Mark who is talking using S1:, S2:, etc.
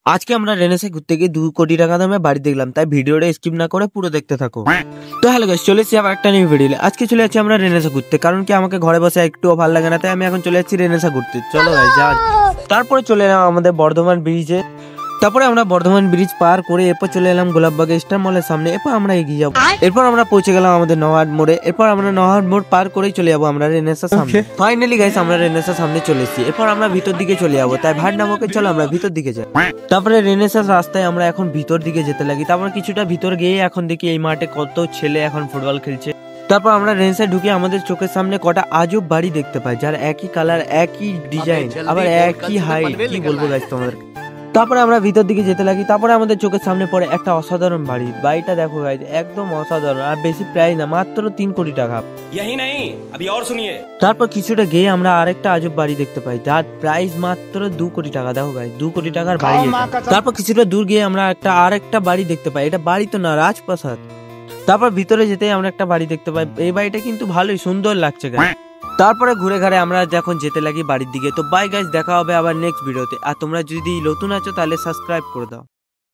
S1: আজকে আমরা রেনেসায় ঘুরতে গিয়ে 2 কোটি টাকা দামে বাড়ি দেখলাম, তাই ভিডিওটা স্কিপ না করে পুরো দেখতে থাকো। তো হ্যালো গাইস, চলে এসেছি আবার একটা নিউ ভিডিও। আজকে চলে যাচ্ছি আমরা রেনেসা ঘুরতে, কারণ কি আমাকে ঘরে বসে একটুও ভালো লাগে না, তাই আমি এখন চলে যাচ্ছি রেনেসা ঘুরতে। চলো গাইস যা। তারপরে চলে এলাম আমাদের বর্ধমান ব্রিজে। তারপরে আমরা বর্ধমান ব্রিজ পার করে এরপর চলে এলাম গোলাপবাগে স্টার মলের সামনে। এরপর আমরা এগিয়ে যাবো, এরপর আমরা পৌঁছে গেলাম আমাদের নওয়ার মোড়ে। এরপর আমরা নওয়ার মোড় পার করেই চলে যাবো আমরা রেনেসার সামনে। ফাইনালি গাইস আমরা রেনেসার সামনে চলে এসেছি। এরপর আমরা ভিতর দিকে চলে যাবো, তাই ভাট নামকে চলো আমরা ভিতর দিকে যাই। তারপরে রেনেসার রাস্তায় আমরা এখন ভিতর দিকে যেতে লাগি। তারপর কিছুটা ভিতর গিয়ে এখন দেখি এই মাঠে কত ছেলে এখন ফুটবল খেলছে। তারপর আমরা রেনেসায় ঢুকে আমাদের চোখের সামনে কটা আজব বাড়ি দেখতে পাই, যার একই কালার, একই ডিজাইন, আবার একই হাইট। কি বলবো গাইস তোমাদের। তারপরে আমরা ভিতর দিকে যেতে লাগি। তারপরে আমাদের চোখের সামনে পড়ে একটা অসাধারণ বাড়ি। বাড়িটা দেখো গাইস, একদম অসাধারণ, আর বেশি প্রাইস না, মাত্র 3 কোটি টাকা।
S2: यही नहीं, अभी और सुनिए।
S1: তারপর কিছুটা গিয়ে আমরা আরেকটা আজব বাড়ি দেখতে পাই, যার প্রাইস মাত্র 2 কোটি টাকা। দেখো গাইস, 2 কোটি টাকার বাড়ি এটা। তারপর কিছুটা দূর গিয়ে আমরা আরেকটা বাড়ি দেখতে পাই। এটা বাড়ি তো না, রাজপ্রাসাদ। তারপর ভিতরে যেতেই আমরা একটা বাড়ি দেখতে পাই। এই বাড়িটা কিন্তু ভালোই সুন্দর লাগছে গাইস। তারপরে ঘুরে ঘাড়ে আমরা যখন যেতে লাগি বাড়ির দিকে। তো বাই গাইস, দেখা হবে আবার নেক্সট ভিডিওতে। আর তোমরা যদি নতুন আছো তাহলে সাবস্ক্রাইব করে দাও।